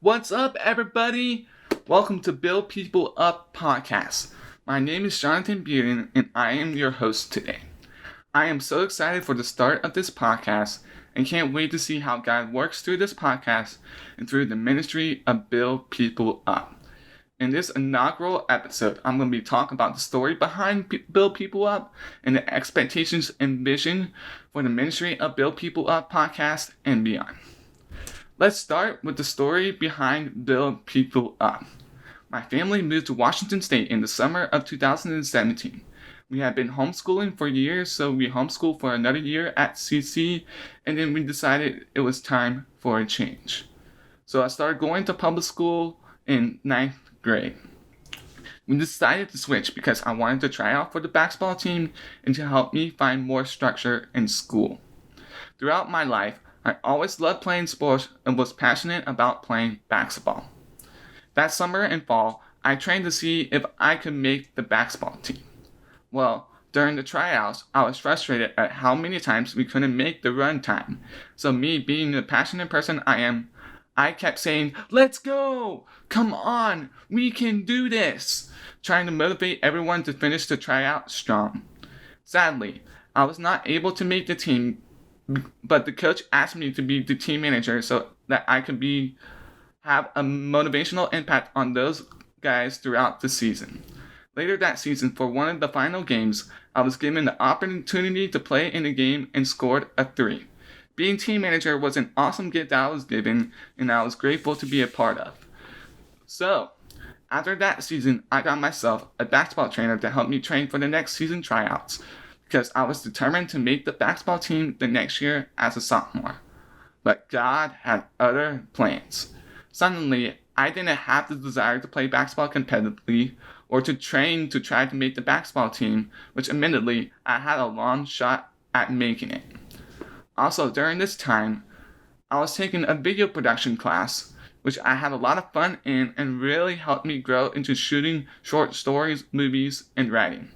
What's up, everybody? Welcome to Build People Up podcast. My name is Jonathan Buren, and I am your host today. I am so excited for the start of this podcast and can't wait to see how God works through this podcast and through the ministry of Build People Up. In this inaugural episode, I'm going to be talking about the story behind Build People Up and the expectations and vision for the ministry of Build People Up podcast and beyond. Let's start with the story behind Build People Up. My family moved to Washington State in the summer of 2017. We had been homeschooling for years, so we homeschooled for another year at CC, and then we decided it was time for a change. So I started going to public school in 9th grade. We decided to switch because I wanted to try out for the basketball team and to help me find more structure in school. Throughout my life, I always loved playing sports and was passionate about playing basketball. That summer and fall, I trained to see if I could make the basketball team. Well, during the tryouts, I was frustrated at how many times we couldn't make the run time. So me being the passionate person I am, I kept saying, "Let's go! Come on! We can do this!" Trying to motivate everyone to finish the tryout strong. Sadly, I was not able to make the team, but the coach asked me to be the team manager so that I could have a motivational impact on those guys throughout the season. Later that season, for one of the final games, I was given the opportunity to play in the game and scored a 3. Being team manager was an awesome gift that I was given, and I was grateful to be a part of. So, after that season, I got myself a basketball trainer to help me train for the next season tryouts, because I was determined to make the basketball team the next year as a sophomore. But God had other plans. Suddenly, I didn't have the desire to play basketball competitively or to train to try to make the basketball team, which admittedly, I had a long shot at making it. Also, during this time, I was taking a video production class, which I had a lot of fun in and really helped me grow into shooting short stories, movies, and writing.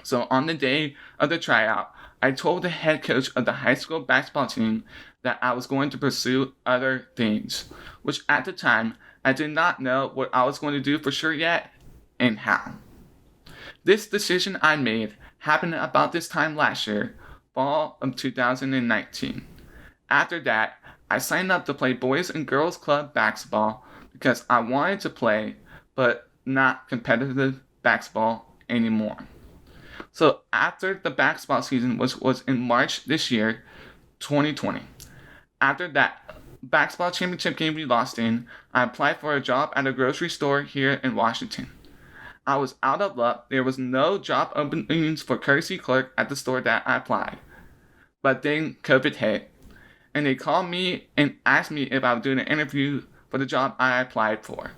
So on the day of the tryout, I told the head coach of the high school basketball team that I was going to pursue other things, which at the time, I did not know what I was going to do for sure yet and how. This decision I made happened about this time last year, fall of 2019. After that, I signed up to play boys and girls club basketball because I wanted to play, but not competitive basketball anymore. So after the basketball season was in March this year, 2020. After that basketball championship game we lost in, I applied for a job at a grocery store here in Washington. I was out of luck. There was no job openings for courtesy clerk at the store that I applied. But then COVID hit, and they called me and asked me if I would do an interview for the job I applied for.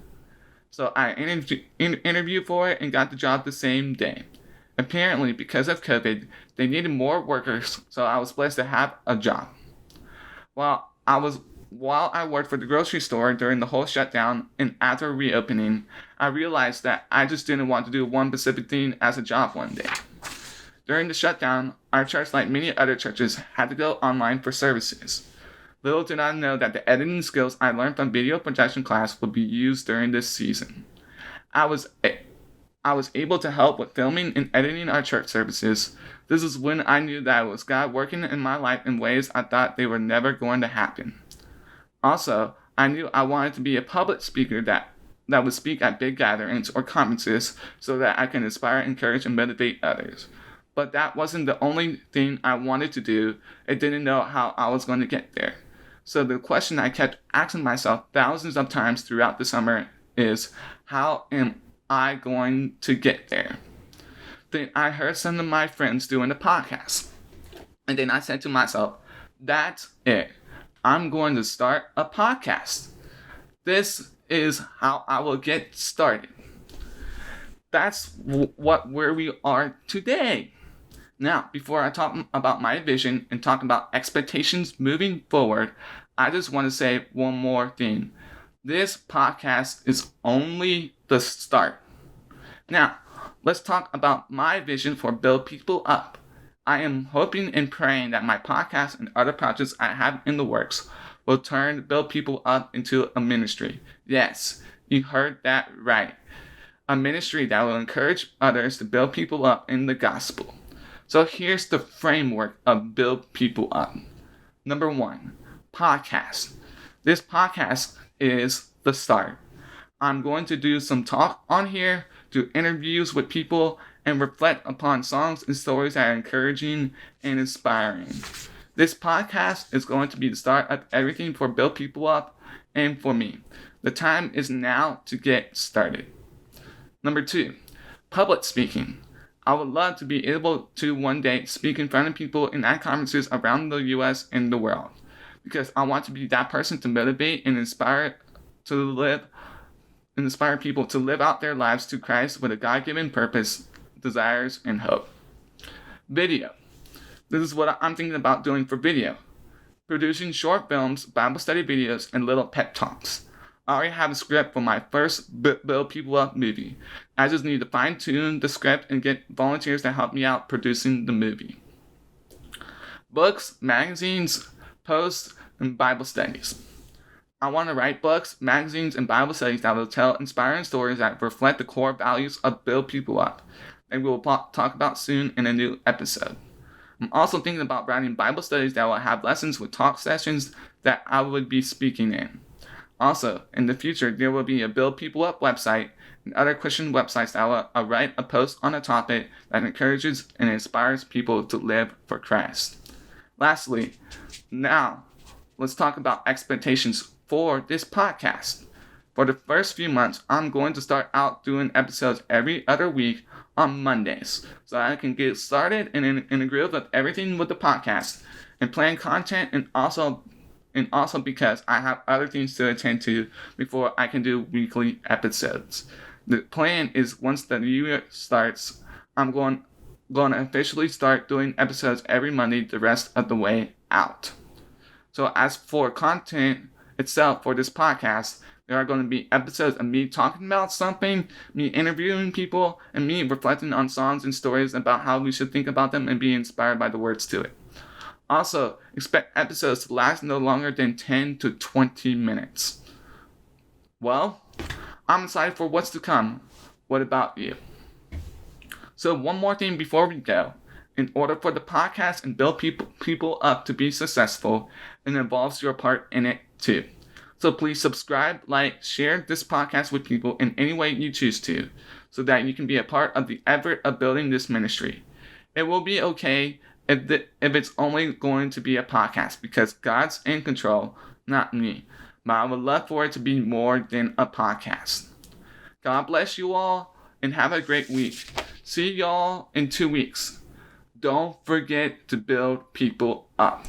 So I interviewed for it and got the job the same day. Apparently, because of COVID, they needed more workers, so I was blessed to have a job. While I worked for the grocery store during the whole shutdown and after reopening, I realized that I just didn't want to do one specific thing as a job one day. During the shutdown, our church, like many other churches, had to go online for services. Little did I know that the editing skills I learned from video production class would be used during this season. I was able to help with filming and editing our church services. This is when I knew that it was God working in my life in ways I thought they were never going to happen. Also, I knew I wanted to be a public speaker that would speak at big gatherings or conferences so that I can inspire, encourage, and motivate others. But that wasn't the only thing I wanted to do. I didn't know how I was going to get there. So the question I kept asking myself thousands of times throughout the summer is, how am I going to get there? Then I heard some of my friends doing the podcast. And then I said to myself, that's it. I'm going to start a podcast. This is how I will get started. That's where we are today. Now, before I talk about my vision and talk about expectations moving forward, I just want to say one more thing. This podcast is only the start. Now, let's talk about my vision for Build People Up. I am hoping and praying that my podcast and other projects I have in the works will build people up into a ministry. Yes, you heard that right. A ministry that will encourage others to build people up in the gospel. So here's the framework of build people up. Number 1, podcast. This podcast is the start. I'm going to do some talk on here, do interviews with people, and reflect upon songs and stories that are encouraging and inspiring. This podcast is going to be the start of everything for Build People Up and for me. The time is now to get started. Number 2, public speaking. I would love to be able to one day speak in front of people in at conferences around the U.S. and the world, because I want to be that person to motivate and inspire people to live out their lives to Christ with a God-given purpose, desires, and hope. Video. This is what I'm thinking about doing for video. Producing short films, Bible study videos, and little pep talks. I already have a script for my first Build People Up movie. I just need to fine-tune the script and get volunteers to help me out producing the movie. Books, magazines, posts, and Bible studies. I want to write books, magazines, and Bible studies that will tell inspiring stories that reflect the core values of Build People Up, and we will talk about soon in a new episode. I'm also thinking about writing Bible studies that will have lessons with talk sessions that I would be speaking in. Also, in the future, there will be a Build People Up website and other Christian websites that will write a post on a topic that encourages and inspires people to live for Christ. Lastly, now, let's talk about expectations for this podcast. For the first few months, I'm going to start out doing episodes every other week on Mondays, so I can get started and in a groove of everything with the podcast and plan content, and also because I have other things to attend to before I can do weekly episodes. The plan is once the new year starts, I'm going to officially start doing episodes every Monday the rest of the way out. So as for content itself for this podcast, there are going to be episodes of me talking about something, me interviewing people, and me reflecting on songs and stories about how we should think about them and be inspired by the words to it. Also, expect episodes to last no longer than 10 to 20 minutes. Well, I'm excited for what's to come. What about you? So one more thing before we go. In order for the podcast and Build people up to be successful, it involves your part in it too. So please subscribe, like, share this podcast with people in any way you choose to, so that you can be a part of the effort of building this ministry. It will be okay if it's only going to be a podcast, because God's in control, not me. But I would love for it to be more than a podcast. God bless you all, and have a great week. See y'all in 2 weeks. Don't forget to build people up.